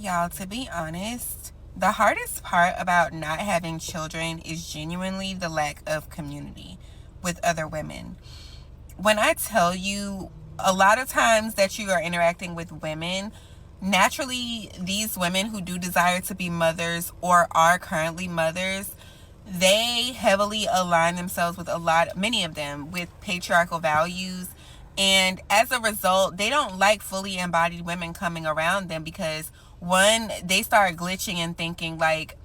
Y'all, to be honest, the hardest part about not having children is genuinely the lack of community with other women. When I tell you, a lot of times that you are interacting with women, naturally, these women who do desire to be mothers or are currently mothers, they heavily align themselves with many of them, with patriarchal values. And as a result, they don't like fully embodied women coming around them because, one, they start glitching and thinking like,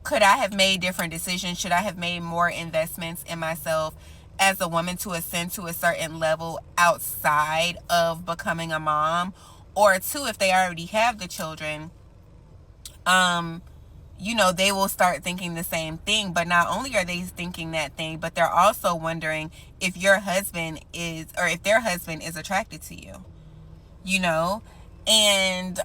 could I have made different decisions? Should I have made more investments in myself as a woman to ascend to a certain level outside of becoming a mom? Or two, if they already have the children, they will start thinking the same thing. But not only are they thinking that thing, but they're also wondering if your husband is, or if their husband is attracted to you, you know? And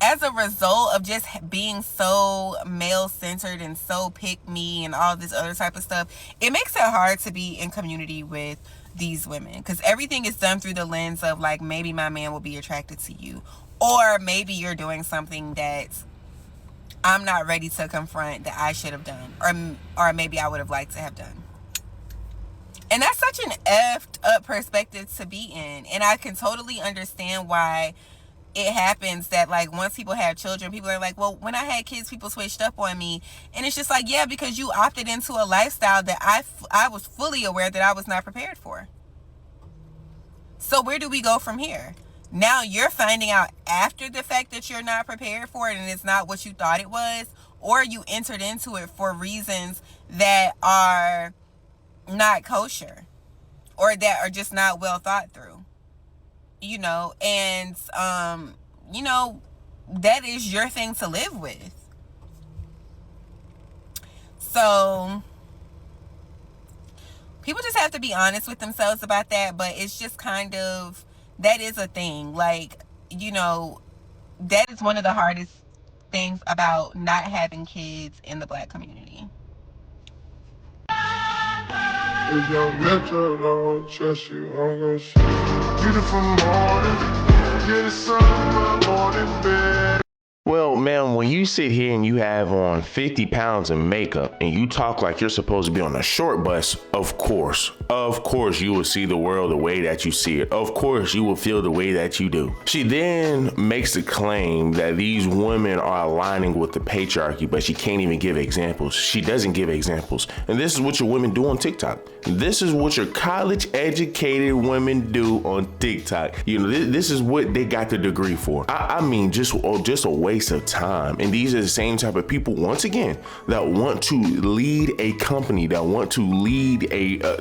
as a result of just being so male-centered and so pick-me and all this other type of stuff, it makes it hard to be in community with these women because everything is done through the lens of like, maybe my man will be attracted to you, or maybe you're doing something that I'm not ready to confront that I should have done, or maybe I would have liked to have done. And that's such an effed up perspective to be in. And I can totally understand why it happens that like once people have children, people are like, well, when I had kids, people switched up on me. And it's just like, yeah, because you opted into a lifestyle that I was fully aware that I was not prepared for. So where do we go from here? Now you're finding out after the fact that you're not prepared for it and it's not what you thought it was, or you entered into it for reasons that are not kosher or that are just not well thought through, and that is your thing to live with. So people just have to be honest with themselves about that. But it's just kind of, that is a thing. Like, that is one of the hardest things about not having kids in the Black community. If your metro don't trust you, I'm gonna show you. Beautiful morning, get the sun, morning bed. Well, man, when you sit here and you have on 50 pounds of makeup and you talk like you're supposed to be on a short bus, of course you will see the world the way that you see it. Of course you will feel the way that you do. She then makes the claim that these women are aligning with the patriarchy, but she can't even give examples. She doesn't give examples. And this is what your women do on TikTok. This is what your college educated women do on TikTok. This is what they got the degree for. I mean, just a waste of time. And these are the same type of people, once again, that want to lead a company, that want to lead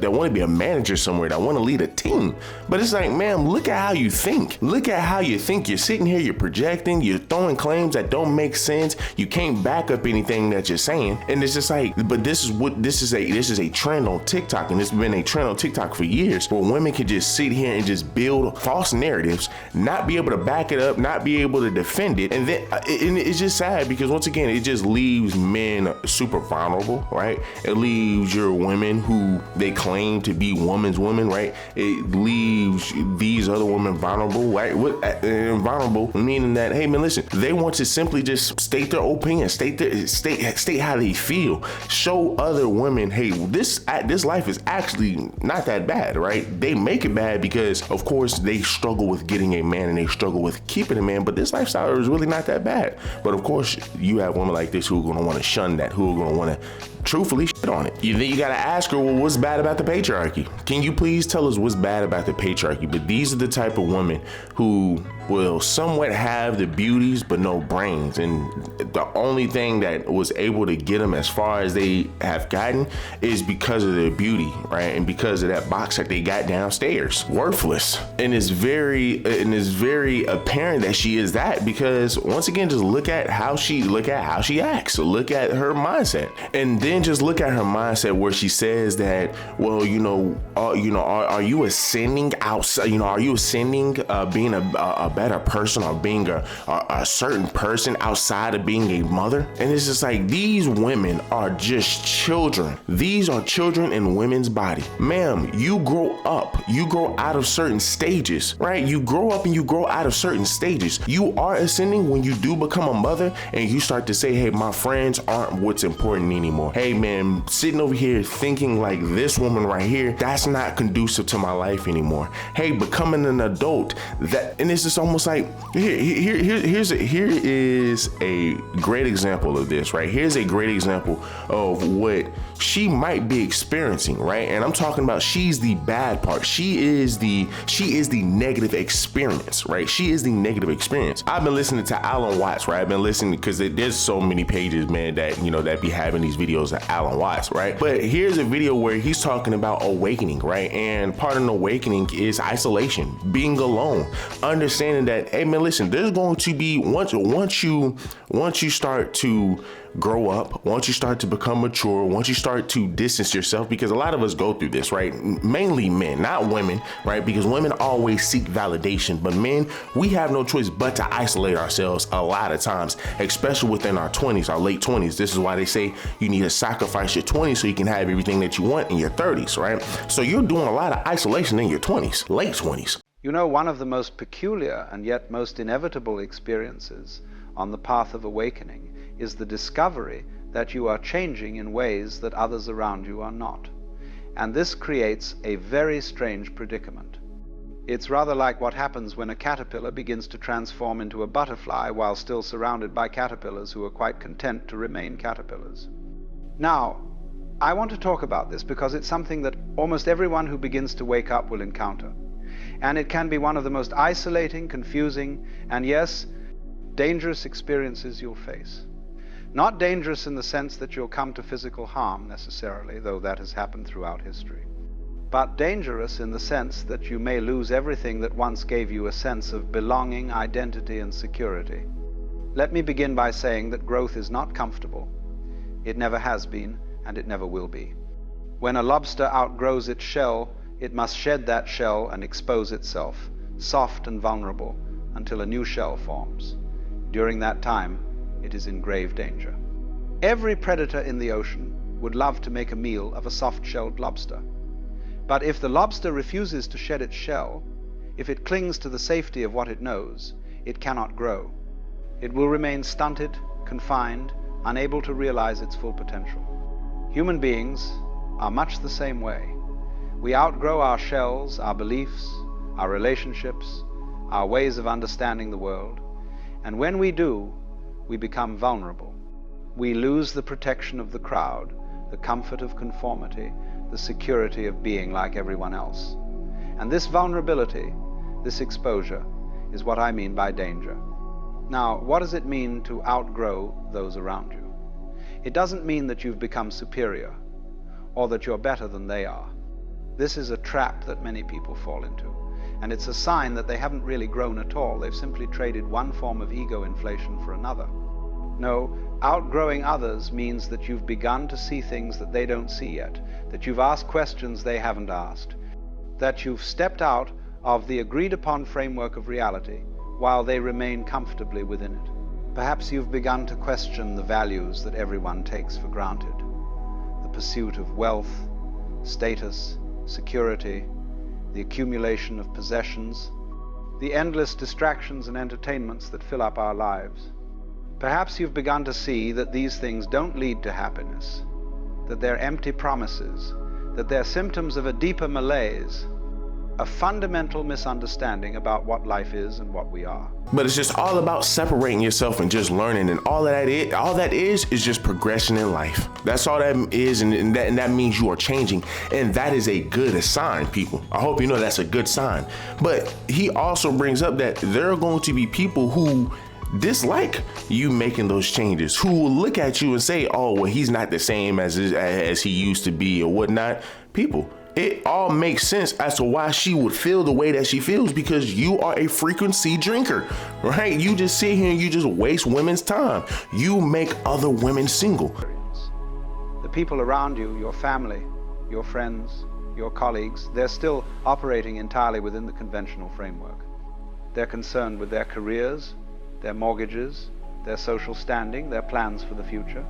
that want to be a manager somewhere, that want to lead a team. But it's like, ma'am, look at how you think. Look at how you think. You're sitting here, you're projecting, you're throwing claims that don't make sense. You can't back up anything that you're saying. And it's just like, but this is a trend on TikTok, and it's been a trend on TikTok for years, where women can just sit here and just build false narratives, not be able to back it up, not be able to defend it. And then it's just sad because, once again, it just leaves men super vulnerable, right? It leaves your women who they claim to be women's women, right? It leaves these other women vulnerable, right? Vulnerable meaning that, hey man, listen, they want to simply just state their opinion, state how they feel, show other women, hey, this life is actually not that bad, right? They make it bad because, of course, they struggle with getting a man and they struggle with keeping a man, but this lifestyle is really not that bad. But of course, you have women like this who are going to want to shun that, who are going to want to truthfully shit on it. You got to ask her, well, what's bad about the patriarchy? Can you please tell us what's bad about the patriarchy? But these are the type of women who will somewhat have the beauties but no brains, and the only thing that was able to get them as far as they have gotten is because of their beauty, right? And because of that box that they got downstairs, worthless. And it's very apparent that she is that, because once again, just look at how she acts, look at her mindset, and then just look at her mindset where she says that, well, are you ascending outside? Are you ascending, being a better person, or being a certain person outside of being a mother? And it's just like, these women are just children. These are children in women's body. Ma'am, you grow up. You grow out of certain stages, right? You grow up and you grow out of certain stages. You are ascending when you do become a mother and you start to say, hey, my friends aren't what's important anymore. Hey, man, sitting over here thinking like this woman right here, that's not conducive to my life anymore. Hey, becoming an adult, and it's just almost like, here is a great example of this, right? Here's a great example of what she might be experiencing, right? And I'm talking about, she's the bad part. She is the negative experience, right? She is the negative experience. I've been listening to Alan Watts, right? I've been listening because there's so many pages, man, that that be having these videos of Alan Watts, right? But here's a video where he's talking about awakening, right? And part of an awakening is isolation, being alone, understanding that, hey, man, listen, there's going to be once you start to grow up, once you start to become mature, once you start to distance yourself, because a lot of us go through this, right? Mainly men, not women, right? Because women always seek validation, but men, we have no choice but to isolate ourselves a lot of times, especially within our 20s, our late 20s. This is why they say you need to sacrifice your 20s so you can have everything that you want in your 30s, right? So you're doing a lot of isolation in your 20s, late 20s. You know, one of the most peculiar and yet most inevitable experiences on the path of awakening is the discovery that you are changing in ways that others around you are not. And this creates a very strange predicament. It's rather like what happens when a caterpillar begins to transform into a butterfly while still surrounded by caterpillars who are quite content to remain caterpillars. Now, I want to talk about this because it's something that almost everyone who begins to wake up will encounter. And it can be one of the most isolating, confusing, and yes, dangerous experiences you'll face. Not dangerous in the sense that you'll come to physical harm necessarily, though that has happened throughout history, but dangerous in the sense that you may lose everything that once gave you a sense of belonging, identity, and security. Let me begin by saying that growth is not comfortable. It never has been, and it never will be. When a lobster outgrows its shell, it must shed that shell and expose itself, soft and vulnerable, until a new shell forms. During that time, it is in grave danger. Every predator in the ocean would love to make a meal of a soft-shelled lobster. But if the lobster refuses to shed its shell, if it clings to the safety of what it knows, it cannot grow. It will remain stunted, confined, unable to realize its full potential. Human beings are much the same way. We outgrow our shells, our beliefs, our relationships, our ways of understanding the world, and when we do, we become vulnerable. We lose the protection of the crowd, the comfort of conformity, the security of being like everyone else. And this vulnerability, this exposure, is what I mean by danger. Now, what does it mean to outgrow those around you? It doesn't mean that you've become superior or that you're better than they are. This is a trap that many people fall into. And it's a sign that they haven't really grown at all. They've simply traded one form of ego inflation for another. No, outgrowing others means that you've begun to see things that they don't see yet, that you've asked questions they haven't asked, that you've stepped out of the agreed-upon framework of reality while they remain comfortably within it. Perhaps you've begun to question the values that everyone takes for granted, the pursuit of wealth, status, security, the accumulation of possessions, the endless distractions and entertainments that fill up our lives. Perhaps you've begun to see that these things don't lead to happiness, that they're empty promises, that they're symptoms of a deeper malaise, a fundamental misunderstanding about what life is and what we are. But it's just all about separating yourself and just learning, and all that is just progression in life. That's all that is, and that means you are changing, and that is a good sign, people. I hope you know that's a good sign. But he also brings up that there are going to be people who dislike you making those changes, who will look at you and say, oh, well, he's not the same as he used to be or whatnot. People, it all makes sense as to why she would feel the way that she feels, because you are a frequency drinker, right? You just sit here and you just waste women's time. You make other women single. The people around you, your family, your friends, your colleagues, they're still operating entirely within the conventional framework. They're concerned with their careers, their mortgages, their social standing, their plans for the future.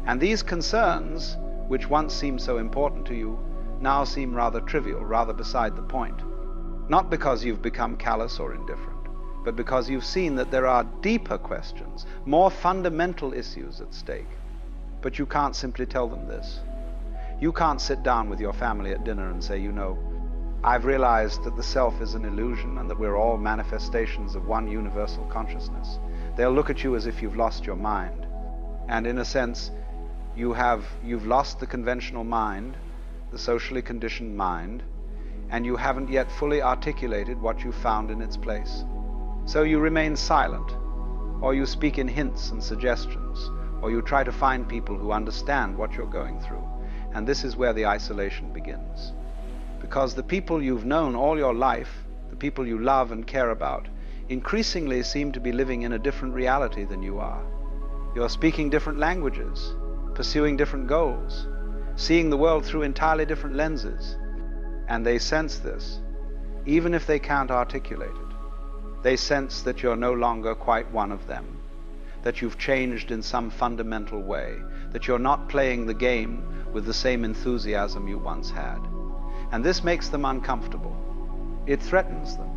And these concerns, which once seemed so important to you, now seem rather trivial, rather beside the point. Not because you've become callous or indifferent, but because you've seen that there are deeper questions, more fundamental issues at stake. But you can't simply tell them this. You can't sit down with your family at dinner and say, you know, I've realized that the self is an illusion and that we're all manifestations of one universal consciousness. They'll look at you as if you've lost your mind. And in a sense, you've lost the conventional mind, the socially conditioned mind, and you haven't yet fully articulated what you found in its place. So you remain silent, or you speak in hints and suggestions, or you try to find people who understand what you're going through. And this is where the isolation begins. Because the people you've known all your life, the people you love and care about, increasingly seem to be living in a different reality than you are. You're speaking different languages, pursuing different goals, seeing the world through entirely different lenses. And they sense this, even if they can't articulate it. They sense that you're no longer quite one of them, that you've changed in some fundamental way, that you're not playing the game with the same enthusiasm you once had. And this makes them uncomfortable. It threatens them.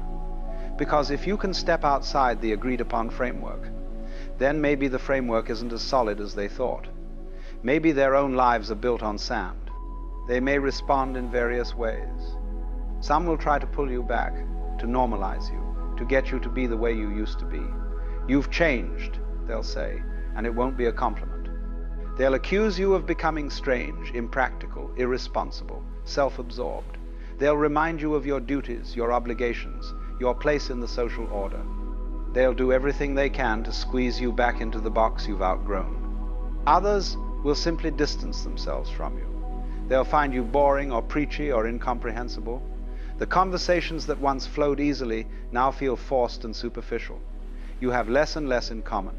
Because if you can step outside the agreed-upon framework, then maybe the framework isn't as solid as they thought. Maybe their own lives are built on sand. They may respond in various ways. Some will try to pull you back, to normalize you, to get you to be the way you used to be. You've changed, they'll say, and it won't be a compliment. They'll accuse you of becoming strange, impractical, irresponsible, self-absorbed. They'll remind you of your duties, your obligations, your place in the social order. They'll do everything they can to squeeze you back into the box you've outgrown. Others will simply distance themselves from you. They'll find you boring or preachy or incomprehensible. The conversations that once flowed easily now feel forced and superficial. You have less and less in common.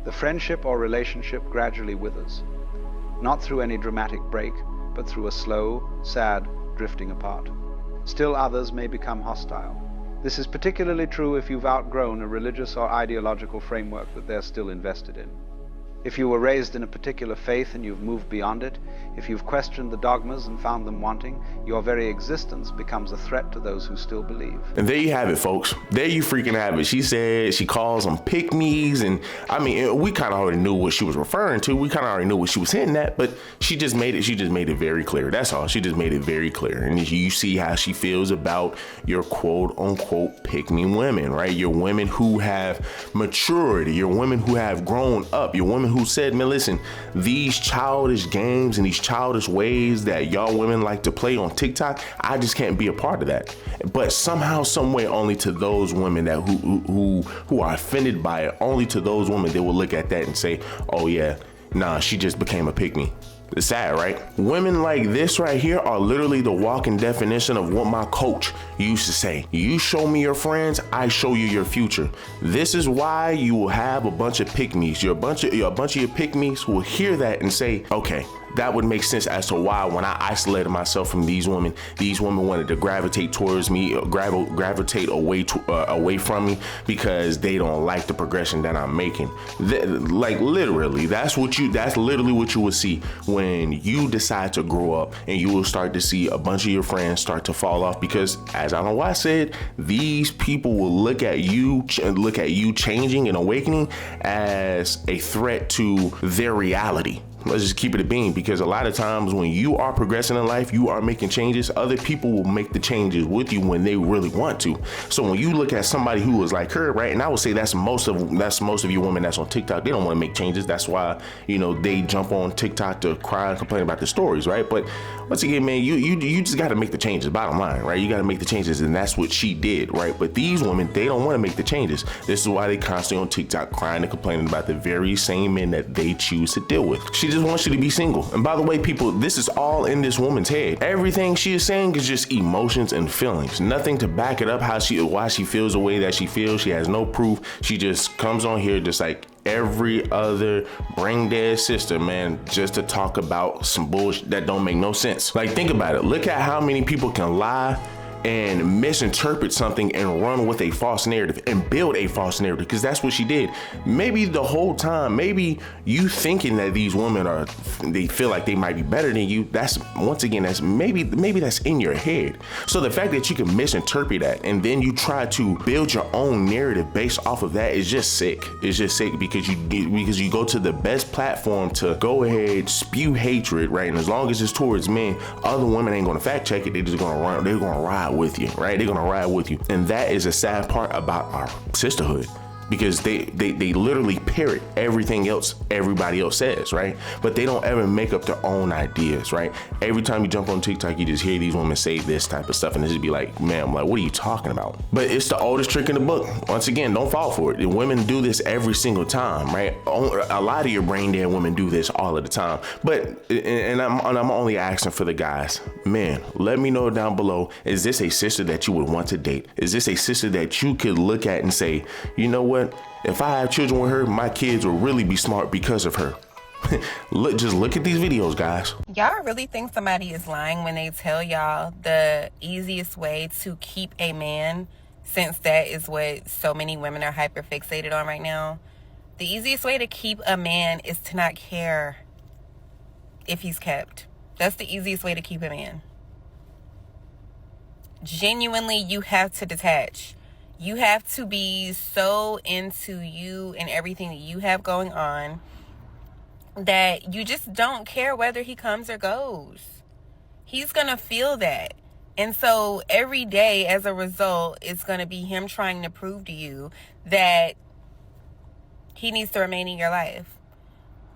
The friendship or relationship gradually withers, not through any dramatic break, but through a slow, sad drifting apart. Still others may become hostile. This is particularly true if you've outgrown a religious or ideological framework that they're still invested in. If you were raised in a particular faith and you've moved beyond it, if you've questioned the dogmas and found them wanting, your very existence becomes a threat to those who still believe. And there you have it, folks. There you freaking have it. She said she calls them pick-me's, and I mean, we kind of already knew what she was referring to. We kind of already knew what she was hinting at, but she just made it very clear. That's all. She just made it very clear. And you see how she feels about your quote unquote pick-me women, right? Your women who have maturity, your women who have grown up, your women who said, man, listen, these childish games and these childish ways that y'all women like to play on TikTok, I just can't be a part of that. But somehow, some way, only to those women that who are offended by it, only to those women, they will look at that and say, oh yeah, nah, she just became a pick-me. It's sad, right? Women like this right here are literally the walking definition of what my coach used to say. You show me your friends, I show you your future. This is why you will have a bunch of pick-me's. You're a bunch of your pick-me's who will hear that and say, okay, that would make sense as to why when I isolated myself from these women wanted to gravitate towards me, gravitate away from me because they don't like the progression that I'm making. Like literally, that's literally what you will see when you decide to grow up, and you will start to see a bunch of your friends start to fall off because, as I know why I said, these people will look at you changing and awakening as a threat to their reality. Let's just keep it a bean, because a lot of times when you are progressing in life, you are making changes, other people will make the changes with you when they really want to. So when you look at somebody who is like her, right, and I would say that's most of you women that's on TikTok, they don't want to make changes. That's why, they jump on TikTok to cry and complain about the stories, right? But once again, man, you just got to make the changes, bottom line, right? You got to make the changes, and that's what she did, right? But these women, they don't want to make the changes. This is why they constantly on TikTok crying and complaining about the very same men that they choose to deal with. She just wants you to be single. And by the way, people, this is all in this woman's head. Everything she is saying is just emotions and feelings. Nothing to back it up why she feels the way that she feels. She has no proof. She just comes on here just like every other brain dead sister, man, just to talk about some bullshit that don't make no sense. Like, think about it. Look at how many people can lie and misinterpret something and run with a false narrative and build a false narrative, because that's what she did. Maybe the whole time, maybe you thinking that these women they feel like they might be better than you, that's, once again, that's maybe that's in your head. So the fact that you can misinterpret that and then you try to build your own narrative based off of that is just sick. It's just sick because you go to the best platform to go ahead, spew hatred, right? And as long as it's towards men, other women ain't gonna fact check it. They're just gonna run, they're gonna ride with you, right? They're gonna ride with you. And that is a sad part about our sisterhood, because they literally parrot everything else everybody else says, right? But they don't ever make up their own ideas, right? Every time you jump on TikTok, you just hear these women say this type of stuff and it just be like, man, like, what are you talking about? But it's the oldest trick in the book. Once again, don't fall for it. The women do this every single time, right? A lot of your brain dead women do this all of the time. But, and I'm only asking for the guys. Man, let me know down below, is this a sister that you would want to date? Is this a sister that you could look at and say, you know what? If I have children with her, my kids will really be smart because of her. Just look at these videos, guys. Y'all really think somebody is lying when they tell y'all the easiest way to keep a man, since that is what so many women are hyper fixated on right now? The easiest way to keep a man is to not care if he's kept. That's the easiest way to keep a man. Genuinely, you have to detach. You have to be so into you and everything that you have going on that you just don't care whether he comes or goes. He's going to feel that. And so every day as a result, it's going to be him trying to prove to you that he needs to remain in your life.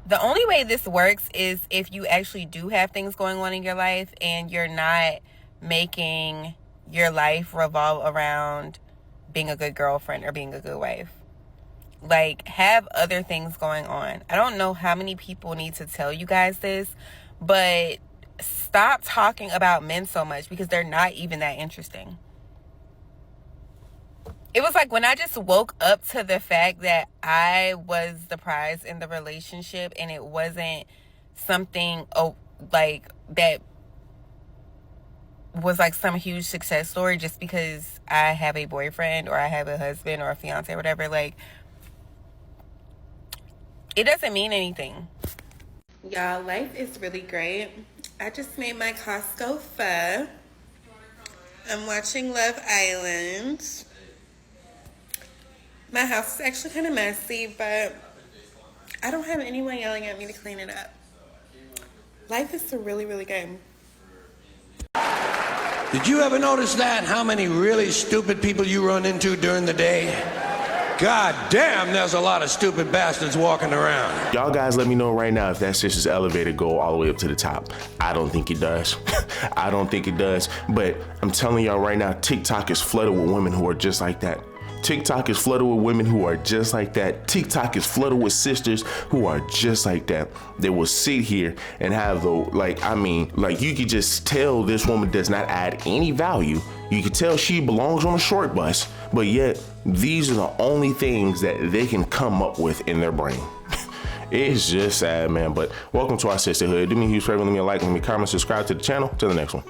The only way this works is if you actually do have things going on in your life and you're not making your life revolve around being a good girlfriend or being a good wife. Like, have other things going on. I don't know how many people need to tell you guys this, but stop talking about men so much, because they're not even that interesting. It was like when I just woke up to the fact that I was the prize in the relationship and it wasn't something like that was like some huge success story just because I have a boyfriend or I have a husband or a fiance or whatever. Like, it doesn't mean anything. Y'all, life is really great. I just made my Costco pho. I'm watching Love Island. My house is actually kind of messy, but I don't have anyone yelling at me to clean it up. Life is really, really good. Did you ever notice that? How many really stupid people you run into during the day? God damn, there's a lot of stupid bastards walking around. Y'all guys let me know right now if that sister's elevator go all the way up to the top. I don't think it does. I don't think it does. But I'm telling y'all right now, TikTok is flooded with women who are just like that. TikTok is flooded with women who are just like that. TikTok is flooded with sisters who are just like that. They will sit here and have you could just tell this woman does not add any value. You could tell she belongs on a short bus, but yet these are the only things that they can come up with in their brain. It's just sad, man. But welcome to our sisterhood. Do me a huge favor, leave me a like, leave me a comment, subscribe to the channel. Till the next one.